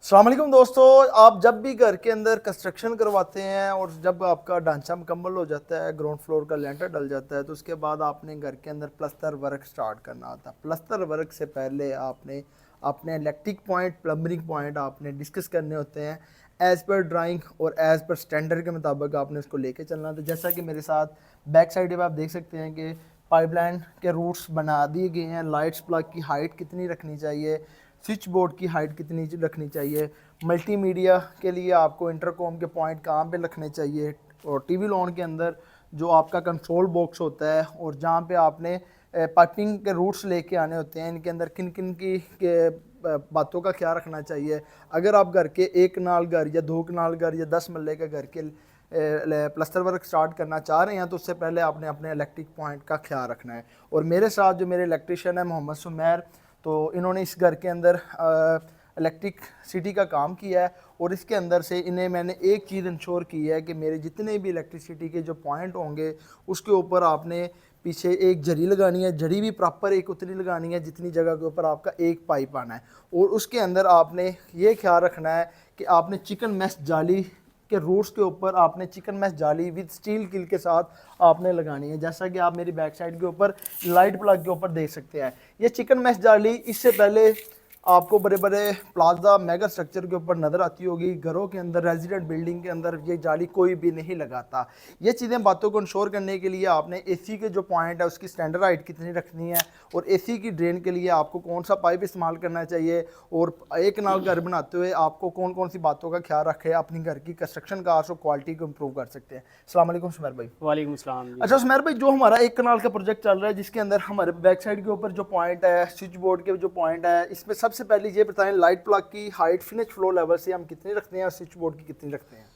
अस्सलाम वालेकुम दोस्तों, आप जब भी घर के अंदर कंस्ट्रक्शन करवाते हैं और जब आपका ढांचा मुकम्मल हो जाता है, ग्राउंड फ्लोर का लेंटर डल जाता है, तो उसके बाद आपने घर के अंदर प्लस्तर वर्क स्टार्ट करना होता है। प्लस्तर वर्क से पहले आपने अपने इलेक्ट्रिक पॉइंट, प्लम्बिंग पॉइंट आपने डिस्कस करने होते हैं। एज़ पर ड्राइंग और एज़ पर स्टैंडर्ड के मुताबिक आपने उसको लेके चलना था। जैसा कि मेरे साथ बैक साइड पे आप देख सकते हैं कि पाइपलाइन के रूट्स बना दिए गए हैं। लाइट्स प्लग की हाइट कितनी रखनी चाहिए, स्विच बोर्ड की हाइट कितनी रखनी चाहिए, मल्टीमीडिया के लिए आपको इंटरकॉम के पॉइंट कहाँ पे रखने चाहिए, और टीवी लॉन के अंदर जो आपका कंट्रोल बॉक्स होता है और जहाँ पे आपने पाइपिंग के रूट्स लेके आने होते हैं, इनके अंदर किन किन की बातों का ख्याल रखना चाहिए। अगर आप घर के 1 कनाल घर या 2 कनाल घर या 10 मरले के घर के प्लस्तर वर्क स्टार्ट करना चाह रहे हैं, तो उससे पहले आपने अपने इलेक्ट्रिक पॉइंट का ख्याल रखना है। और मेरे साथ जो मेरे इलेक्ट्रिशियन है मोहम्मद सुमैर, तो इन्होंने इस घर के अंदर इलेक्ट्रिक सिटी का काम किया है और इसके अंदर से इन्हें मैंने एक चीज़ इंश्योर की है कि मेरे जितने भी इलेक्ट्रिसिटी के जो पॉइंट होंगे उसके ऊपर आपने पीछे एक जरी लगानी है। जरी भी प्रॉपर एक उतनी लगानी है जितनी जगह के ऊपर आपका एक पाइप आना है। और उसके अंदर आपने ये ख्याल रखना है कि आपने चिकन मैश जाली के रूट्स के ऊपर आपने चिकन मैश जाली विद स्टील किल के साथ आपने लगानी है। जैसा कि आप मेरी बैक साइड के ऊपर लाइट प्लग के ऊपर देख सकते हैं, ये चिकन मैश जाली इससे पहले आपको बड़े बड़े प्लाजा मेगा स्ट्रक्चर के ऊपर नज़र आती होगी। घरों के अंदर, रेजिडेंट बिल्डिंग के अंदर ये जाली कोई भी नहीं लगाता। ये चीज़ें बातों को इंश्योर करने के लिए आपने एसी के जो पॉइंट है उसकी स्टैंडर्ड हाइट कितनी रखनी है, और एसी की ड्रेन के लिए आपको कौन सा पाइप इस्तेमाल करना चाहिए, और एक कनाल घर बनाते हुए आपको कौन कौन सी बातों का ख्याल रखें अपनी घर की कंस्ट्रक्शन कास्ट और क्वालिटी को इम्प्रूव कर सकते हैं। अस्सलाम वालेकुम सुमैर भाई। वालेकुम सलाम जी। अच्छा सुमैर भाई, जो हमारा 1 कनाल का प्रोजेक्ट चल रहा है जिसके अंदर हमारे बैक साइड के ऊपर जो पॉइंट है, स्विच बोर्ड के जो पॉइंट है, इसमें सबसे पहले ये बताएं लाइट प्लग की हाइट फिनिश फ्लो लेवल से हम कितनी रखते हैं और स्विच बोर्ड की कितनी रखते हैं।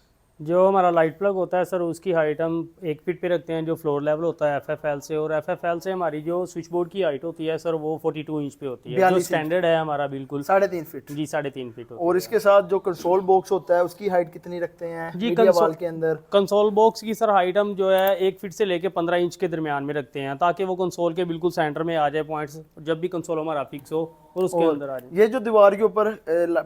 जो हमारा लाइट प्लग होता है सर, उसकी हाइट हम 1 फीट पे रखते हैं जो फ्लोर लेवल होता है एफएफएल से, और एफएफएल से हमारी जो स्विच बोर्ड की हाइट होती है सर वो 42 इंच पे होती है, जो स्टैंडर्ड है हमारा बिल्कुल 3.5 फीट जी, 3.5 फीट होती और है। इसके साथ जो कंसोल बॉक्स होता है उसकी हाइट कितनी रखते हैं जी, मीडिया वॉल के अंदर। कंसोल बॉक्स की सर हाइट हम जो है 1 फीट से लेके 15 इंच के दरमियान में रखते हैं, ताकि वो कंसोल के बिल्कुल सेंटर में आ जाए पॉइंट्स, जब भी कंसोल हमारा फिक्स हो और उसके अंदर आ जाए। ये जो दीवार के ऊपर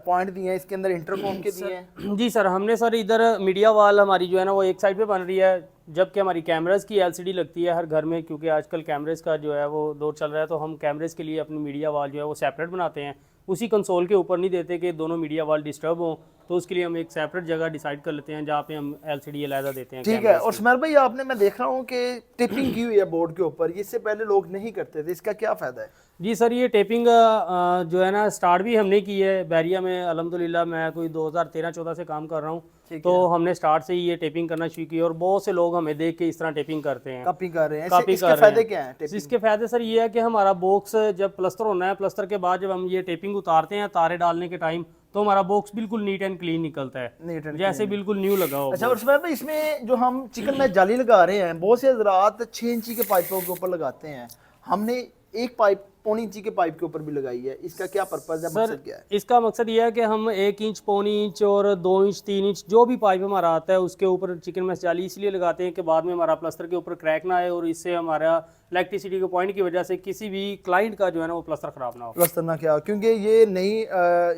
पॉइंट दिए हैं इसके अंदर इंटरकॉम के दिए हैं। जी सर, हमने सर इधर मीडिया वॉल हमारी जो है ना वो एक साइड पे बन रही है, जबकि हमारी कैमरास की एलसीडी लगती है हर घर में, क्योंकि आजकल कैमरेस का जो है वो दौर चल रहा है, तो हम कैमरेस के लिए अपनी मीडिया वॉल जो है वो सेपरेट बनाते हैं। उसी कंसोल के ऊपर नहीं देते कि दोनों मीडिया वॉल डिस्टर्ब हो, तो उसके लिए हम एक सेपरेट जगह डिसाइड कर लेते हैं जहाँ पे हम एलसीडी अलहदा देते हैं। ठीक है। और सुमैर भाई, आपने मैं देख रहा हूँ कि टेपिंग की हुई है बोर्ड के ऊपर, इससे पहले लोग नहीं करते थे, इसका क्या फ़ायदा है। जी सर, ये टेपिंग जो है ना स्टार्ट भी हमने की है बैरिया में। अल्हम्दुलिल्लाह मैं कोई 2013-14 से काम कर रहा हूँ, तो हमने स्टार्ट से ही ये टेपिंग करना शुरू की, और बहुत से लोग हमें देख के इस तरह टेपिंग करते हैं, कॉपी कर रहे हैं। कॉपी इसके कर रहे फायदे हैं। क्या हैं। इसके फायदे सर ये है कि हमारा बॉक्स जब प्लस्तर होना है, प्लस्तर के बाद जब हम ये टेपिंग उतारते हैं तारे डालने के टाइम, तो हमारा बॉक्स बिल्कुल नीट एंड क्लीन निकलता है, जैसे बिल्कुल न्यू लगा हो। अच्छा, और सुमैर भाई इसमें जो हम चिकन मैश जाली लगा रहे हैं, बहुत से हज़रात 6 इंची के पाइपों के ऊपर लगाते हैं, हमने एक पाइप 1.25 इंची के पाइप के ऊपर भी लगाई है। इसका क्या पर्पज है, मकसद क्या है। इसका मकसद ये है कि हम 1 इंच, 1.25 इंच और 2 इंच, 3 इंच जो भी पाइप हमारा आता है उसके ऊपर चिकन मैश जाली इसलिए लगाते हैं कि बाद में हमारा प्लस्तर के ऊपर क्रैक ना आए, और इससे हमारा इलेक्ट्रिसिटी के पॉइंट की वजह से किसी भी क्लाइंट का जो है ना वो प्लस्तर खराब ना हो। प्लस्तर ना क्या, क्योंकि ये नई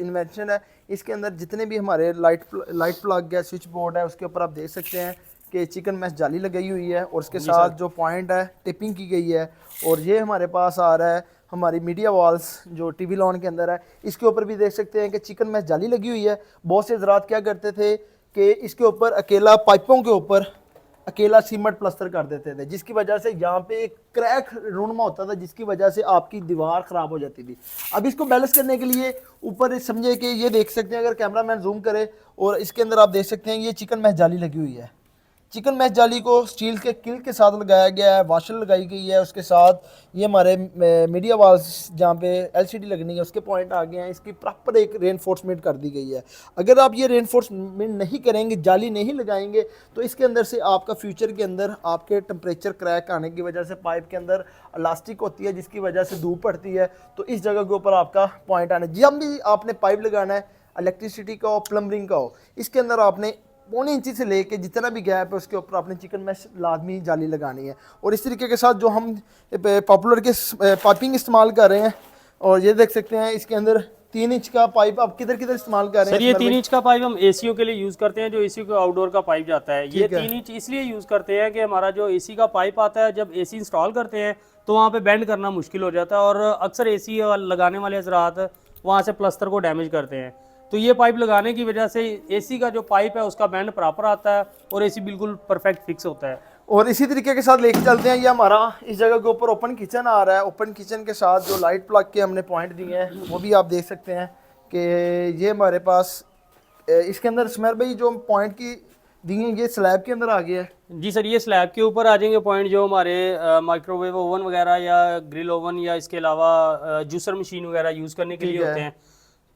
इन्वेंशन है। इसके अंदर जितने भी हमारे लाइट प्लग है, स्विच बोर्ड है, उसके ऊपर आप देख सकते हैं कि चिकन मैश जाली लगाई हुई है, और उसके साथ जो पॉइंट है टिपिंग की गई है। और ये हमारे पास आ रहा है हमारी मीडिया वॉल्स जो टीवी लॉन के अंदर है, इसके ऊपर भी देख सकते हैं कि चिकन मैश जाली लगी हुई है। बहुत से हज़रात क्या करते थे कि इसके ऊपर अकेला पाइपों के ऊपर अकेला सीमेंट प्लस्तर कर देते थे, जिसकी वजह से यहाँ पे एक क्रैक रूनमा होता था, जिसकी वजह से आपकी दीवार ख़राब हो जाती थी। अब इसको बैलेंस करने के लिए ऊपर समझे कि ये देख सकते हैं, अगर कैमरामैन जूम करे, और इसके अंदर आप देख सकते हैं ये चिकन मैश जाली लगी हुई है। चिकन मैश जाली को स्टील के किल के साथ लगाया गया है, वाशर लगाई गई है, उसके साथ ये हमारे मीडिया वाल्स जहाँ पे एलसीडी लगनी है उसके पॉइंट आ गए हैं। इसकी प्रॉपर एक रेनफोर्समेंट कर दी गई है। अगर आप ये रेनफोर्समेंट नहीं करेंगे, जाली नहीं लगाएंगे, तो इसके अंदर से आपका फ्यूचर के अंदर आपके टेम्परेचर क्रैक आने की वजह से पाइप के अंदर इलास्टिक होती है, जिसकी वजह से धूप पड़ती है, तो इस जगह के ऊपर आपका पॉइंट आना। जब भी आपने पाइप लगाना है, इलेक्ट्रिसिटी का हो, प्लम्बिंग का हो, इसके अंदर आपने 1.25 इंची से लेके जितना भी गैप है उसके ऊपर आपने चिकन मैश लाजमी जाली लगानी है। और इस तरीके के साथ जो हम पॉपुलर के पाइपिंग इस्तेमाल कर रहे हैं, और ये देख सकते हैं इसके अंदर 3 इंच का पाइप आप किधर किधर इस्तेमाल कर रहे सर हैं? ये 3 इंच का पाइप हम एसीओ के लिए यूज करते हैं, जो एसी को आउटडोर का पाइप जाता है। ये ठीक है। 3 इंच इसलिए यूज करते हैं कि हमारा जो एसी का पाइप आता है, जब एसी इंस्टॉल करते हैं तो वहाँ पे बेंड करना मुश्किल हो जाता है, और अक्सर एसी लगाने वाले हजरात वहाँ से प्लस्तर को डैमेज करते हैं। तो ये पाइप लगाने की वजह से एसी का जो पाइप है उसका बैंड प्रॉपर आता है और एसी बिल्कुल परफेक्ट फिक्स होता है। और इसी तरीके के साथ लेके चलते हैं, ये हमारा इस जगह के ऊपर ओपन किचन आ रहा है। ओपन किचन के साथ जो लाइट प्लग के हमने पॉइंट दिए हैं वो भी आप देख सकते हैं कि ये हमारे पास इसके अंदर स्मेर भाई जो पॉइंट की दिए हैं ये स्लैब के अंदर आ गया है। जी सर, ये स्लैब के ऊपर आ जाएंगे पॉइंट, जो हमारे माइक्रोवेव ओवन वगैरह या ग्रिल ओवन या इसके अलावा जूसर मशीन वगैरह यूज़ करने के लिए होते हैं।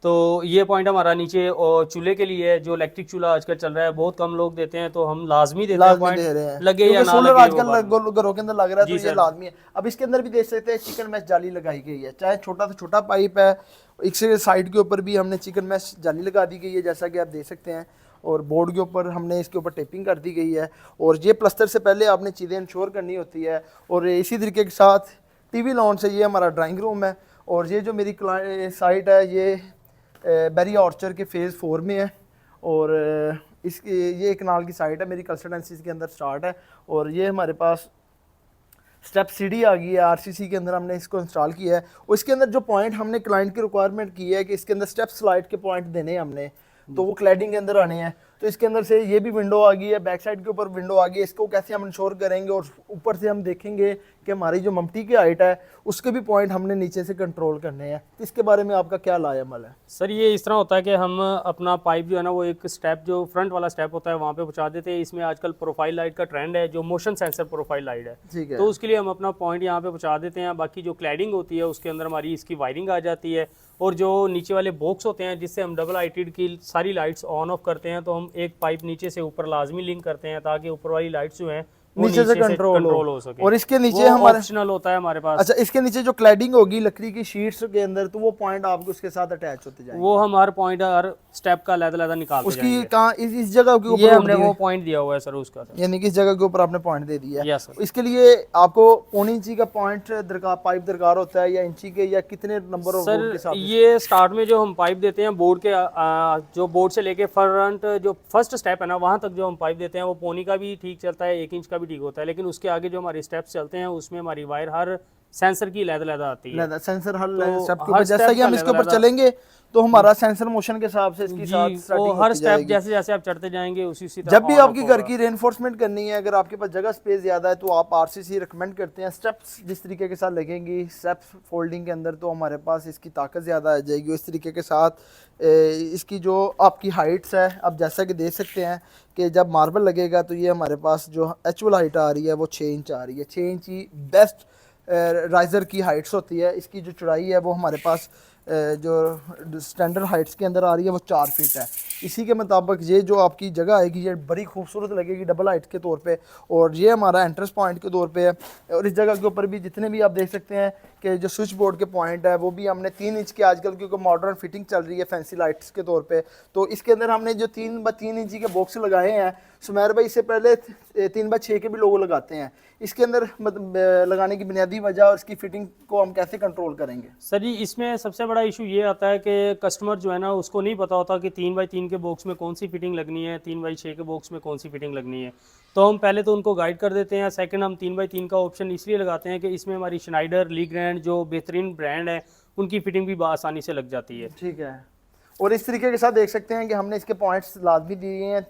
तो ये पॉइंट हमारा नीचे चूल्हे के लिए है, जो इलेक्ट्रिक चूल्हा आजकल चल रहा है, बहुत कम लोग देते हैं, तो हम लाजमी देते हैं पॉइंट, दे रहे हैं लगे या ना सोलर लगे आजकल वो घरों के अंदर लग रहा है, जी तो ये सर। लाजमी है। अब इसके अंदर भी देख सकते हैं चिकन मैश जाली लगाई गई है, चाहे छोटा से छोटा पाइप है, इसके साइड के ऊपर भी हमने चिकन मैश जाली लगा दी गई है जैसा कि आप देख सकते हैं, और बोर्ड के ऊपर हमने इसके ऊपर टेपिंग कर दी गई है। और ये प्लस्तर से पहले आपने चीज़ें इंश्योर करनी होती है। और इसी तरीके के साथ टीवी लॉन्च है, ये हमारा ड्राइंग रूम है। और ये जो मेरी साइट है ये बेरी ऑर्चर के फेज़ 4 में है, और इसकी ये एक नाल की साइट है, मेरी कंसल्टेंसी के अंदर स्टार्ट है। और ये हमारे पास स्टेप सीढ़ी आ गई है, आरसीसी के अंदर हमने इसको इंस्टॉल किया है। और इसके अंदर जो पॉइंट हमने क्लाइंट की रिक्वायरमेंट की है कि इसके अंदर स्टेप स्लाइड के पॉइंट देने हैं हमने, तो वो क्लैडिंग के अंदर आने हैं। तो इसके अंदर से ये भी विंडो आ गई है, बैक साइड के ऊपर विंडो आ गई है। इसको कैसे हम इंश्योर करेंगे, और ऊपर से हम देखेंगे कि हमारी जो ममटी की हाइट है उसके भी पॉइंट हमने नीचे से कंट्रोल करने हैं। इसके बारे में आपका क्या लाया अमल है? सर ये इस तरह होता है कि हम अपना पाइप जो है ना, वो एक स्टेप जो फ्रंट वाला स्टेप होता है वहाँ पे पहुँचा देते हैं। इसमें आजकल प्रोफाइल लाइट का ट्रेंड है, जो मोशन सेंसर प्रोफाइल लाइट है, ठीक है। तो उसके लिए हम अपना पॉइंट यहाँ पे पहुँचा देते हैं। बाकी जो क्लैडिंग होती है उसके अंदर हमारी इसकी वायरिंग आ जाती है, और जो नीचे वाले बॉक्स होते हैं जिससे हम डबल आईटेड की सारी लाइट्स ऑन ऑफ करते हैं, तो हम एक पाइप नीचे से ऊपर लाजमी लिंक करते हैं ताकि ऊपर वाली लाइट्स जो हैं वो नीचे से कंट्रोल हो सके। और इसके नीचे वो हमारे ऑप्शनल होता है हमारे पास। अच्छा, इसके नीचे जो क्लैडिंग होगी लकड़ी की शीट्स के अंदर, तो वो पॉइंट आपको उसके साथ अटैच होते जाएंगे। वो हम हर पॉइंट हर स्टेप का अलग-अलग निकालते उसकी जाएंगे। कहाँ इस जगह के ऊपर ये हमने वो पॉइंट दिया हुआ है सर उसका, यानी कि इस जगह के ऊपर आपने पॉइंट दे दिया है। Yes sir. इसके लिए आपको 1.5 इंची का पॉइंट दरकार पाइप दरकार होता है, या इंची के, या कितने नंबर ऑफ बोर्ड के सर साथ? ये स्टार्ट में जो हम पाइप देते हैं बोर्ड के जो बोर्ड से लेके फ्रंट जो फर्स्ट स्टेप है ना, वहाँ तक जो हम पाइप देते हैं वो पौनी का भी ठीक चलता है, 1 इंच का भी ठीक होता है। लेकिन उसके आगे जो हमारे स्टेप्स चलते हैं उसमें हमारी वायर हर सेंसर की लहदा आती है। सेंसर हर तो स्टेप के हर ऊपर, जैसा स्टेप कि हम का इसके ऊपर अलग-अलग चलेंगे तो हमारा सेंसर मोशन के हिसाब से इसके साथ जी, वो सेटिंग हर होती स्टेप जाएगी। जैसे जैसे आप चढ़ते जाएंगे उसी तरह जब भी on आपकी off घर होगा। की रेनफोर्समेंट करनी है, अगर आपके पास जगह स्पेस ज़्यादा है, तो आप आरसीसी रिकमेंड करते हैं। स्टेप्स जिस तरीके के साथ लगेंगी स्टेप्स फोल्डिंग के अंदर, तो हमारे पास इसकी ताकत ज़्यादा आ जाएगी। इस तरीके के साथ इसकी जो आपकी हाइट्स है, आप जैसा कि देख सकते हैं कि जब मार्बल लगेगा तो ये हमारे पास जो एक्चुअल हाइट आ रही है वो 6 इंच आ रही है। 6 इंच ही बेस्ट राइज़र की हाइट्स होती है। इसकी जो चौड़ाई है वो हमारे पास जो स्टैंडर्ड हाइट्स के अंदर आ रही है वो 4 फीट है। इसी के मुताबिक ये जो आपकी जगह आएगी ये बड़ी खूबसूरत लगेगी डबल हाइट के तौर पे, और ये हमारा एंट्रेंस पॉइंट के तौर पे है। और इस जगह के ऊपर भी जितने भी आप देख सकते हैं कि जो स्विच बोर्ड के पॉइंट है वो भी हमने 3 इंच के, आजकल क्योंकि मॉडर्न फिटिंग चल रही है फैंसी लाइट्स के तौर पे, तो इसके अंदर हमने जो 3x3 इंची के बॉक्स लगाए हैं। सुमेर भाई इससे पहले 3x6 के भी लोगो लगाते हैं। इसके अंदर मतलब लगाने की बुनियादी वजह और इसकी फिटिंग को हम कैसे कंट्रोल करेंगे? सर जी इसमें सबसे बड़ा इशू ये आता है कि कस्टमर जो है ना उसको नहीं पता होता कि 3x3 के बॉक्स में कौन सी फिटिंग लगनी है, 3x6 के बॉक्स में कौन सी फिटिंग लगनी है। तो हम पहले तो उनको गाइड कर देते हैं। सेकंड, हम 3x3 का ऑप्शन इसलिए लगाते हैं कि इसमें हमारी श्नाइडर, ली ग्रैंड जो बेहतरीन ब्रांड है उनकी फिटिंग भी आसानी से लग जाती है। ठीक है। और इस तरीके के साथ देख सकते हैं कि हमने इसके पॉइंट्स लाजमी दिए हैं,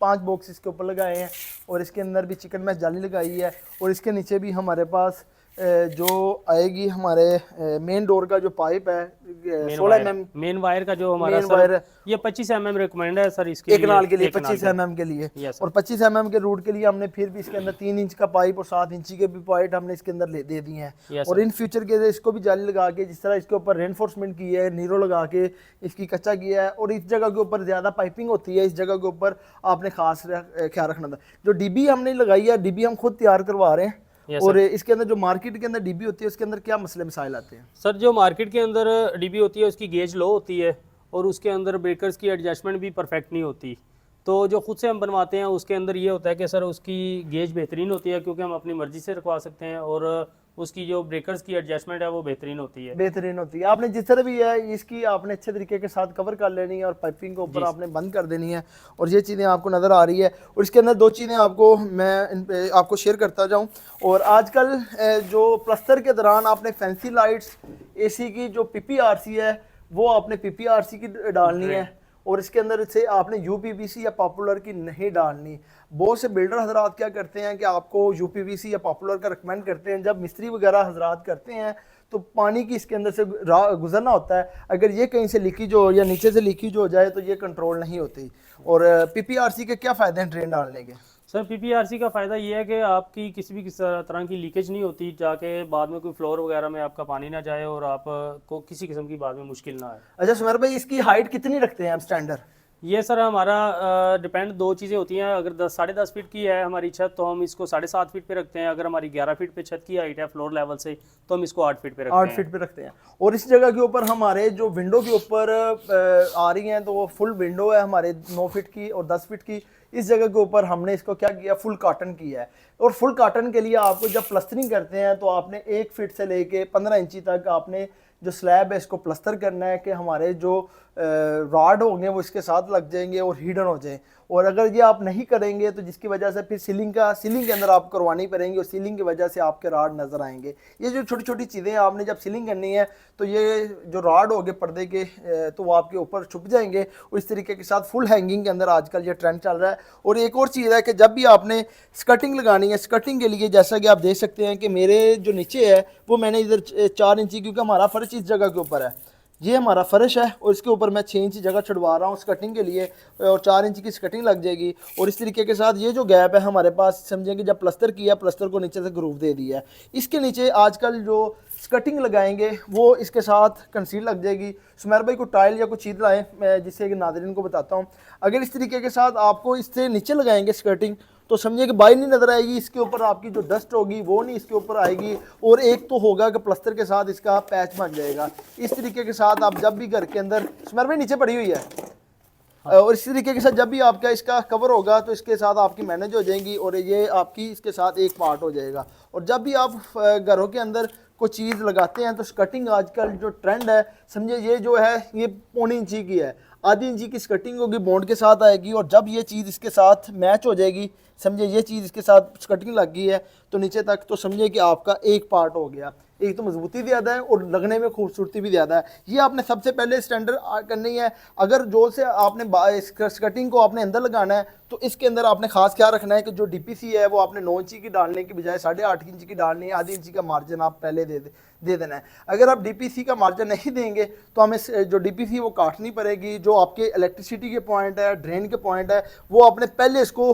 5 बॉक्स इसके ऊपर लगाए हैं, और इसके अंदर भी चिकन मैश जाली लगाई है। और इसके नीचे भी हमारे पास जो आएगी हमारे मेन डोर का जो पाइप है 16 mm मेन वायर का जो हमारा मेन वायर, ये 25 mm रिकमेंड है सर इसके एक नाल के लिए, एक नाल 25 mm के लिए। Yes, और 25 mm के रूट के लिए हमने फिर भी इसके अंदर 3 इंच का पाइप और 7 इंची के भी पॉइंट हमने इसके अंदर दे दिए हैं। Yes, और इन फ्यूचर के लिए इसको भी जाली लगा के, जिस तरह इसके ऊपर रेनफोर्समेंट की है, नीरो लगा के इसकी कच्चा किया है। और इस जगह के ऊपर ज़्यादा पाइपिंग होती है, इस जगह के ऊपर आपने खास ख्याल रखना था। जो डीबी हमने लगाई है, डीबी हम खुद तैयार करवा रहे हैं। Yes, और इसके अंदर जो मार्केट के अंदर डीबी होती है उसके अंदर क्या मसले मसाइल आते हैं? सर जो मार्केट के अंदर डीबी होती है उसकी गेज लो होती है, और उसके अंदर ब्रेकर्स की एडजस्टमेंट भी परफेक्ट नहीं होती। तो जो खुद से हम बनवाते हैं उसके अंदर ये होता है कि सर उसकी गेज बेहतरीन होती है, क्योंकि हम अपनी मर्ज़ी से रखवा सकते हैं, और उसकी जो ब्रेकर्स की एडजस्टमेंट है वो बेहतरीन होती है। बेहतरीन होती है। आपने जिस तरह भी है इसकी आपने अच्छे तरीके के साथ कवर कर लेनी है और पाइपिंग के ऊपर आपने बंद कर देनी है, और ये चीज़ें आपको नज़र आ रही है। और इसके अंदर दो चीज़ें आपको मैं आपको शेयर करता जाऊँ। और आजकल जो प्लस्तर के दौरान आपने फैंसी लाइट्स, एसी की जो पीपीआरसी है वो आपने पीपीआरसी की डालनी है, और इसके अंदर से आपने यूपीवीसी या पॉपुलर की नहीं डालनी। बहुत से बिल्डर हजरात क्या करते हैं कि आपको यूपीवीसी या पॉपुलर का रिकमेंड करते हैं। जब मिस्त्री वगैरह हजरात करते हैं तो पानी की इसके अंदर से गुजरना होता है, अगर ये कहीं से लीकेज हो या नीचे से लीकेज हो जाए तो ये कंट्रोल नहीं होती। और पीपीआरसी के क्या फ़ायदे हैं ड्रेन डालने के? सर पीपीआरसी का फ़ायदा ये है कि आपकी किसी भी तरह की लीकेज नहीं होती, जाके बाद में कोई फ्लोर वगैरह में आपका पानी ना जाए और आप को किसी किस्म की बाद में मुश्किल ना आए। अच्छा सुमेर भाई, इसकी हाइट कितनी रखते हैं आप स्टैंडर्ड? ये सर हमारा डिपेंड, दो चीज़ें होती हैं। अगर 10-10.5 फीट की है हमारी छत तो हम इसको 7.5 फीट पे रखते हैं। अगर हमारी 11 फीट पे छत की हाइट है फ्लोर लेवल से तो हम इसको 8 फीट पे रखते हैं। 8 फीट पे रखते हैं। और इस जगह के ऊपर हमारे जो विंडो के ऊपर आ रही हैं तो वो फुल विंडो है हमारे 9 फीट की और 10 फीट की। इस जगह के ऊपर हमने इसको क्या किया, फुल कॉटन किया है। और फुल कॉटन के लिए आपको जब प्लस्टरिंग करते हैं तो आपने 1 फीट से लेके 15 इंची तक आपने जो स्लैब है इसको प्लस्तर करना है कि हमारे जो रॉड होंगे वो इसके साथ लग जाएंगे और हिडन हो जाए। और अगर ये आप नहीं करेंगे तो जिसकी वजह से फिर सीलिंग के अंदर आप करवानी पड़ेंगी और सीलिंग की वजह से आपके रॉड नज़र आएंगे। ये जो छोटी छोटी चीज़ें आपने जब सीलिंग करनी है तो ये जो रॉड होंगे पर्दे के तो वो आपके ऊपर छुप जाएंगे। और इस तरीके के साथ फुल हैंगिंग के अंदर आजकल ये ट्रेंड चल रहा है। और एक और चीज़ है कि जब भी आपने स्कर्टिंग लगानी है, स्कर्टिंग के लिए जैसा कि आप देख सकते हैं कि मेरे जो नीचे है वो मैंने इधर 4 इंची, क्योंकि हमारा फर्श इस जगह के ऊपर है, ये हमारा फर्श है और इसके ऊपर मैं 6 इंची जगह छुड़वा रहा हूँ स्कर्टिंग के लिए, और 4 इंची की स्कर्टिंग लग जाएगी। और इस तरीके के साथ ये जो गैप है हमारे पास, समझेंगे जब प्लस्तर किया, प्लस्तर को नीचे से ग्रूव दे दिया है। इसके नीचे आजकल जो स्कर्टिंग लगाएंगे वो इसके साथ कंसील लग जाएगी। सुमेर भाई को टाइल या कोई चीज़ लाएँ मैं जिससे कि नाज़रीन को बताता हूँ। अगर इस तरीके के साथ आपको इससे नीचे लगाएंगे स्कर्टिंग तो समझिए कि बाई नहीं नजर आएगी, इसके ऊपर आपकी जो डस्ट होगी वो नहीं इसके ऊपर आएगी। और एक तो होगा कि प्लस्तर के साथ इसका पैच बन जाएगा। इस तरीके के साथ आप जब भी घर के अंदर, सुमेर भाई नीचे पड़ी हुई है, और इस तरीके के साथ जब भी आपका इसका कवर होगा तो इसके साथ आपकी मैनेज हो जाएंगी और ये आपकी इसके साथ एक पार्ट हो जाएगा। और जब भी आप घरों के अंदर कोई चीज़ लगाते हैं तो स्कर्टिंग आजकल जो ट्रेंड है, समझिए ये जो है ये 1.25 इंची की है, आधी इंची की स्कर्टिंग होगी, बॉन्ड के साथ आएगी। और जब ये चीज़ इसके साथ मैच हो जाएगी, समझिए ये चीज़ इसके साथ स्कर्टिंग लग गई है तो नीचे तक, तो समझिए कि आपका एक पार्ट हो गया। एक तो मजबूती ज़्यादा है और लगने में खूबसूरती भी ज़्यादा है। ये आपने सबसे पहले स्टैंडर्ड करनी है। अगर जो से आपने स्कर्टिंग को आपने अंदर लगाना है तो इसके अंदर आपने खास ख्याल रखना है कि जो डीपीसी है वो आपने 9 इंची की डालने की बजाय 8.5 इंची की डालनी है। आधी इंची का मार्जिन आप पहले दे देना है। अगर आप डीपीसी का मार्जिन नहीं देंगे तो हमें जो डीपीसी वो काटनी पड़ेगी। जो आपके इलेक्ट्रिसिटी के पॉइंट है, ड्रेन के पॉइंट है, वो आपने पहले इसको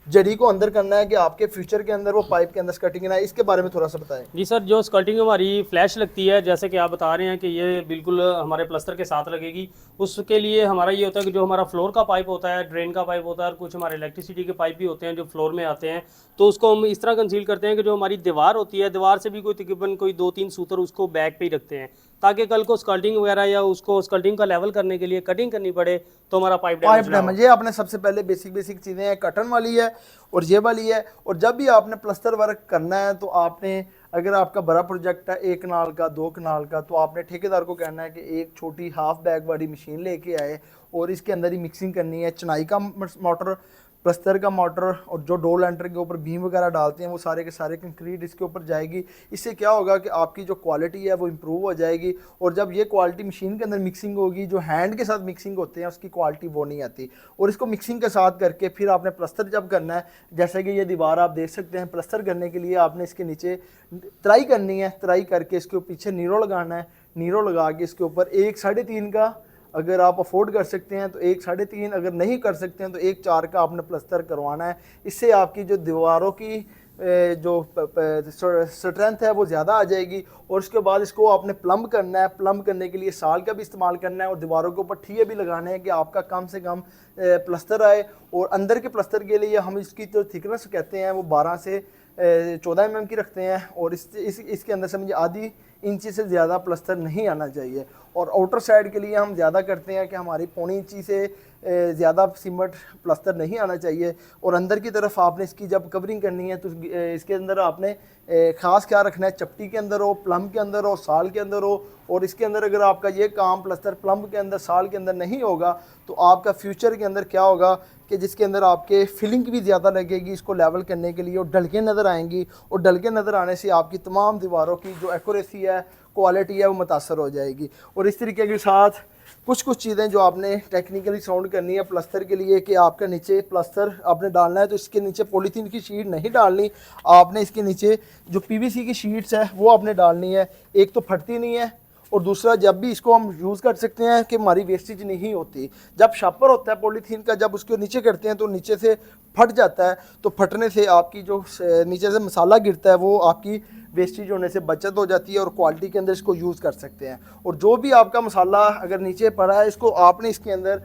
जड़ी को अंदर करना है कि आपके फ्यूचर के अंदर वो पाइप के अंदर स्कर्टिंग ना है। इसके बारे में थोड़ा सा बताएं। जी सर, जो स्कर्टिंग हमारी फ्लैश लगती है, जैसे कि आप बता रहे हैं कि ये बिल्कुल हमारे प्लस्तर के साथ लगेगी, उसके लिए हमारा ये होता है कि जो हमारा फ्लोर का पाइप होता है, ड्रेन का पाइप होता है और कुछ हमारे इलेक्ट्रिसिटी के पाइप भी होते हैं जो फ्लोर में आते हैं, तो उसको हम इस तरह कंसील करते हैं कि जो हमारी दीवार होती है, दीवार से भी कोई तकरीबन कोई 2-3 सूतर उसको बैक पे ही रखते हैं ताकि कल को स्कर्टिंग वगैरह या उसको स्कर्टिंग का लेवल करने के लिए कटिंग करनी पड़े तो हमारा पाइप डैमेज। ये आपने सबसे पहले बेसिक चीज़ें हैं, कटन वाली है और ये वाली है। और जब भी आपने प्लस्तर वर्क करना है तो आपने, अगर आपका बड़ा प्रोजेक्ट है 1 कनाल का, 2 कनाल का, तो आपने ठेकेदार को कहना है कि एक छोटी हाफ बैग वाली मशीन लेके आए और इसके अंदर ही मिक्सिंग करनी है। चुनाई का मोटर, प्लस्तर का मोटर और जो डोर लेंटर के ऊपर बीम वगैरह डालते हैं वो सारे के सारे कंक्रीट इसके ऊपर जाएगी। इससे क्या होगा कि आपकी जो क्वालिटी है वो इम्प्रूव हो जाएगी। और जब ये क्वालिटी मशीन के अंदर मिक्सिंग होगी, जो हैंड के साथ मिक्सिंग होते हैं उसकी क्वालिटी वो नहीं आती। और इसको मिक्सिंग के साथ करके फिर आपने प्लस्तर जब करना है, जैसे कि ये दीवार आप देख सकते हैं, प्लस्तर करने के लिए आपने इसके नीचे तराई करनी है। तराई करके इसके पीछे नीरो लगाना है। नीरो लगा के इसके ऊपर 1 3.5 का अगर आप अफोर्ड कर सकते हैं तो 1 3.5, अगर नहीं कर सकते हैं तो 1 4 का आपने प्लस्तर करवाना है। इससे आपकी जो दीवारों की जो स्ट्रेंथ है वो ज़्यादा आ जाएगी। और उसके बाद इसको आपने प्लम्ब करना है। प्लम्ब करने के लिए साल का भी इस्तेमाल करना है और दीवारों के ऊपर ठिये भी लगाने हैं कि आपका कम से कम प्लस्तर आए। और अंदर के प्लस्तर के लिए हम इसकी जो थिकनेस कहते हैं वो 12 से 14 mm की रखते हैं। और इसके अंदर समझिए आधी इंची से ज़्यादा प्लस्तर नहीं आना चाहिए। और आउटर साइड के लिए हम ज़्यादा करते हैं कि हमारी 1.25 इंची से ज़्यादा सीमेंट प्लास्टर नहीं आना चाहिए। और अंदर की तरफ आपने इसकी जब कवरिंग करनी है तो इसके अंदर आपने ख़ास क्या रखना है, चपटी के अंदर हो, प्लम के अंदर हो, साल के अंदर हो। और इसके अंदर अगर आपका ये काम प्लास्टर प्लम के अंदर, साल के अंदर नहीं होगा तो आपका फ्यूचर के अंदर क्या होगा कि जिसके अंदर आपके फिलिंग भी ज़्यादा लगेगी इसको लेवल करने के लिए, और डलके नज़र आएंगी, और डलके नज़र आने से आपकी तमाम दीवारों की जो एक्यूरेसी है, क्वालिटी है, वो मुतासर हो जाएगी। और इस तरीके के साथ कुछ चीज़ें जो आपने टेक्निकली साउंड करनी है प्लास्टर के लिए कि आपका नीचे प्लास्टर आपने डालना है तो इसके नीचे पॉलीथीन की शीट नहीं डालनी, आपने इसके नीचे जो पीवीसी की शीट्स है वो आपने डालनी है। एक तो फटती नहीं है, और दूसरा जब भी इसको हम यूज़ कर सकते हैं कि हमारी वेस्टेज नहीं होती। जब शापर होता है पॉलीथीन का, जब उसको नीचे करते हैं तो नीचे से फट जाता है, तो फटने से आपकी जो नीचे से मसाला गिरता है वो आपकी वेस्टेज होने से बचत हो जाती है, और क्वालिटी के अंदर इसको यूज़ कर सकते हैं। और जो भी आपका मसाला अगर नीचे पड़ा है इसको आपने इसके अंदर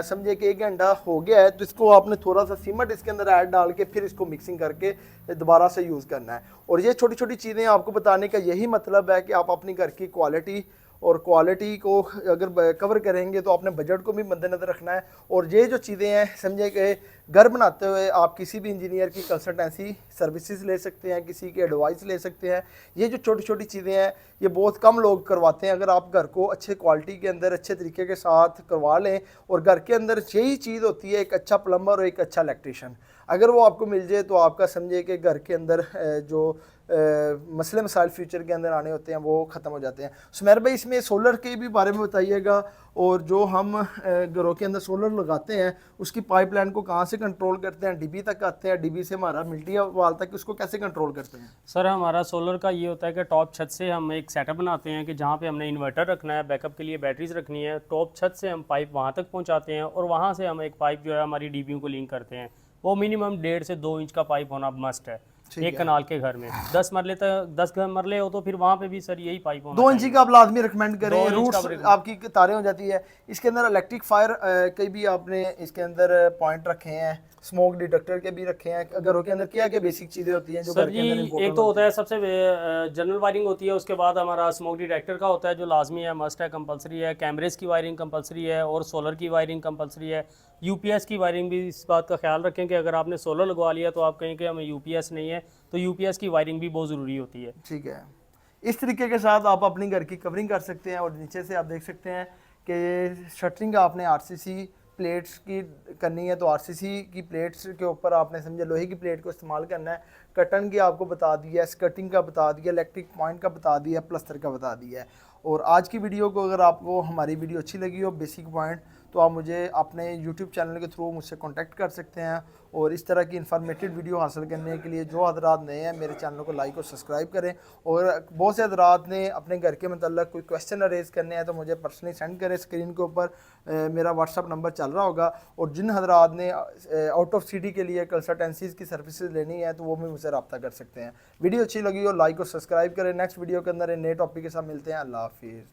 समझे कि 1 घंटा हो गया है तो इसको आपने थोड़ा सा सीमेंट इसके अंदर ऐड डाल के फिर इसको मिक्सिंग करके दोबारा से यूज़ करना है। और ये छोटी छोटी चीज़ें आपको बताने का यही मतलब है कि आप अपनी घर की क्वालिटी और क्वालिटी को अगर कवर करेंगे तो अपने बजट को भी मद्देनज़र रखना है। और ये जो चीज़ें हैं समझे कि घर बनाते हुए आप किसी भी इंजीनियर की कंसल्टेंसी सर्विसेज ले सकते हैं, किसी की एडवाइस ले सकते हैं। ये जो छोटी छोटी चीज़ें हैं ये बहुत कम लोग करवाते हैं। अगर आप घर को अच्छे क्वालिटी के अंदर अच्छे तरीके के साथ करवा लें, और घर के अंदर यही चीज़ होती है एक अच्छा प्लम्बर और एक अच्छा इलेक्ट्रीशियन, अगर वो आपको मिल जाए तो आपका समझे कि घर के अंदर जो मसले मसाइल फ्यूचर के अंदर आने होते हैं वो ख़त्म हो जाते हैं। सुमेर भाई इसमें सोलर के भी बारे में बताइएगा, और जो हम घरों के अंदर सोलर लगाते हैं उसकी पाइपलाइन को कहाँ से कंट्रोल करते हैं, डीबी तक आते हैं, डीबी से हमारा मिल्टी वाल तक, उसको कैसे कंट्रोल करते हैं? सर हमारा सोलर का ये होता है कि टॉप छत से हम एक सेटअप बनाते हैं कि जहाँ पे हमने इन्वर्टर रखना है, बैकअप के लिए बैटरीज रखनी है, टॉप छत से हम पाइप वहाँ तक पहुँचाते हैं, और वहाँ से हम एक पाइप जो है हमारी डीबी को लिंक करते हैं। वो मिनिमम 1.5 से 2 इंच का पाइप होना मस्ट है एक कनाल के घर में। 10 मरले तक 10 घर मरले हो तो फिर वहाँ पे भी सर यही पाइप होना 2 इंची का आप लाजमी रिकमेंड करें, 2 इंच रूट्स का आपकी तारें हो जाती है। इसके अंदर इलेक्ट्रिक फायर के भी आपने इसके अंदर पॉइंट रखे हैं, स्मोक डिटेक्टर के भी रखे हैं। घरों के अंदर क्या क्या बेसिक चीज़ें होती हैं जो सर घर के अंदर जी, इम्पोर्टेंट एक तो होता है सबसे जनरल वायरिंग होती है, उसके बाद हमारा स्मोक डिटेक्टर का होता है जो लाजमी है, मस्ट है, कंपलसरी है। कैमरेज की वायरिंग कंपलसरी है, और सोलर की वायरिंग कंपलसरी है। यूपीएस की वायरिंग भी इस बात का ख्याल रखें कि अगर आपने सोलर लगवा लिया तो आप कहें कि हमें यूपीएस नहीं है, तो यूपीएस की वायरिंग भी बहुत ज़रूरी होती है। ठीक है, इस तरीके के साथ आप अपनी घर की कवरिंग कर सकते हैं। और नीचे से आप देख सकते हैं कि शटरिंग आपने आरसीसी प्लेट्स की करनी है तो आरसीसी की प्लेट्स के ऊपर आपने समझे लोहे की प्लेट को इस्तेमाल करना है। कर्टन की आपको बता दिया, स्कर्टिंग का बता दिया, इलेक्ट्रिक पॉइंट का बता दिया, प्लस्तर का बता दिया है। और आज की वीडियो को अगर आपको हमारी वीडियो अच्छी लगी हो बेसिक पॉइंट, तो आप मुझे अपने यूट्यूब चैनल के थ्रू मुझसे कॉन्टैक्ट कर सकते हैं। और इस तरह की इन्फॉर्मेटिव वीडियो हासिल करने के लिए जो हजरात नए हैं मेरे चैनल को लाइक और सब्सक्राइब करें। और बहुत से हजरात ने अपने घर के मतलब कोई क्वेश्चन अरेज करने हैं तो मुझे पर्सनली सेंड करें। स्क्रीन के ऊपर मेरा व्हाट्सअप नंबर चल रहा होगा। और जिन हजरात ने आउट ऑफ सिटी के लिए कंसल्टेंसीज की सर्विसेज लेनी है तो वो भी मुझसे रब्ता कर सकते हैं। वीडियो अच्छी लगी हो लाइक और सब्सक्राइब करें। नेक्स्ट वीडियो के अंदर नए टॉपिक के साथ मिलते हैं। अल्लाह हाफिज़।